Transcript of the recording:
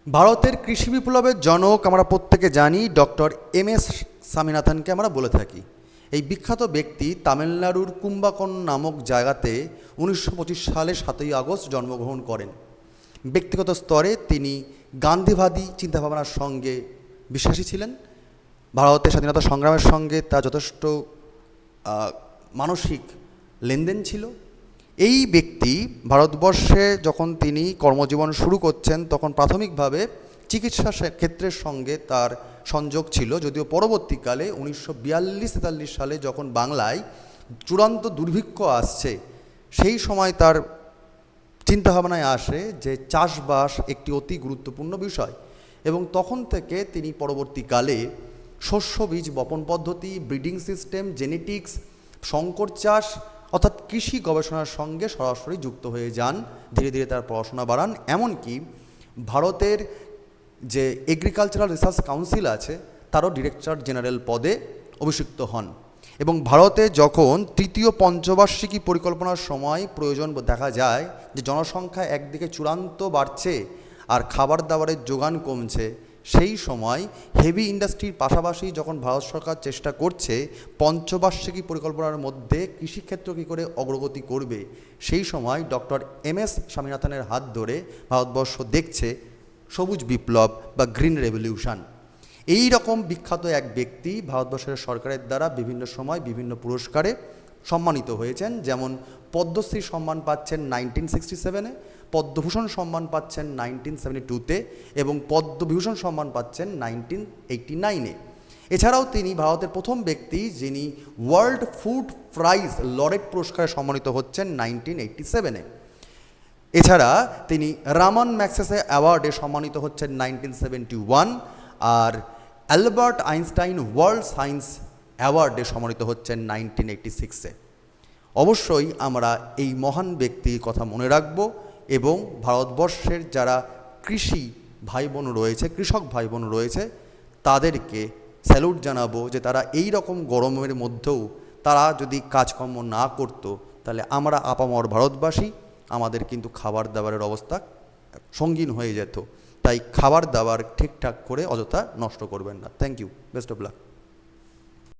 ভারতের কৃষি বিপ্লবের জনক আমরা প্রত্যেকে জানি ডক্টর এম.এস. স্বামীনাথনকে আমরা বলে থাকি। এই বিখ্যাত ব্যক্তি তামিলনাড়ুর কুম্বাকোন নামক জায়গাতে 1925 সালে 7ই আগস্ট জন্মগ্রহণ করেন। ব্যক্তিগত স্তরে তিনি গান্ধীবাদী চিন্তাভাবনার সঙ্গে বিশ্বাসী ছিলেন। ভারতের স্বাধীনতা সংগ্রামের সঙ্গে তার যথেষ্ট মানসিক লেনদেন ছিল। এই ব্যক্তি ভারতবর্ষে যখন তিনি কর্মজীবন শুরু করছেন তখন প্রাথমিকভাবে চিকিৎসা ক্ষেত্রের সঙ্গে তার সংযোগ ছিল, যদিও পরবর্তীকালে 1942-43 সালে যখন বাংলায় চূড়ান্ত দুর্ভিক্ষ আসছে সেই সময় তার চিন্তাভাবনায় আসে যে চাষবাস একটি অতি গুরুত্বপূর্ণ বিষয়, এবং তখন থেকে তিনি পরবর্তীকালে শস্য বীজ বপন পদ্ধতি, ব্রিডিং সিস্টেম, জেনেটিক্স, শঙ্কর চাষ অর্থাৎ কৃষি গবেষণার সঙ্গে সরাসরি যুক্ত হয়ে যান। ধীরে ধীরে তার পড়াশোনা বাড়ান, এমনকি ভারতের যে এগ্রিকালচারাল রিসার্চ কাউন্সিল আছে তারও ডিরেক্টর জেনারেল পদে অভিষিক্ত হন। এবং ভারতে যখন তৃতীয় পঞ্চবার্ষিকী পরিকল্পনার সময় প্রয়োজন দেখা যায় যে জনসংখ্যা একদিকে চূড়ান্ত বাড়ছে আর খাবার দাবারের যোগান কমছে, সেই সময় হেভি ইন্ডাস্ট্রির পাশাপাশি যখন ভারত সরকার চেষ্টা করছে পঞ্চবার্ষিকী পরিকল্পনার মধ্যে কৃষিক্ষেত্র কী করে অগ্রগতি করবে, সেই সময় ডক্টর এম.এস. স্বামীনাথনের হাত ধরে ভারতবর্ষ দেখছে সবুজ বিপ্লব বা গ্রিন রেভলিউশন। এই রকম বিখ্যাত এক ব্যক্তি ভারতবর্ষের সরকারের দ্বারা বিভিন্ন সময় বিভিন্ন পুরস্কারে সম্মানিত হয়েছেন, যেমন পদ্মশ্রী সম্মান পাচ্ছেন 1967-এ, পদ্মভূষণ সম্মান পাচ্ছেন 1972-তে এবং পদ্মবিভূষণ সম্মান পাচ্ছেন 1989-এ। এছাড়াও তিনি ভারতের প্রথম ব্যক্তি যিনি ওয়ার্ল্ড ফুড প্রাইজ লরেট পুরস্কারে সম্মানিত হচ্ছেন 1987-এ। এছাড়া তিনি রামান ম্যাগসেসে অ্যাওয়ার্ডে সম্মানিত হচ্ছেন 1971, আর অ্যালবার্ট আইনস্টাইন ওয়ার্ল্ড সায়েন্স অ্যাওয়ার্ডে সম্মানিত হচ্ছেন 1986-এ। অবশ্যই আমরা এই মহান ব্যক্তির কথা মনে রাখব এবং ভারতবর্ষের যারা কৃষি ভাই বোন রয়েছে, কৃষক ভাই বোন রয়েছে, তাদেরকে স্যালুট জানাবো যে তারা এই রকম গরমের মধ্যেও তারা যদি কাজকর্ম না করতো তাহলে আমরা আপামর ভারতবাসী আমাদের কিন্তু খাবার দাবারের অবস্থা সঙ্গীন হয়ে যেত। তাই খাবার দাবার ঠিকঠাক করে অযথা নষ্ট করবেন না। Thank you, best of lakh.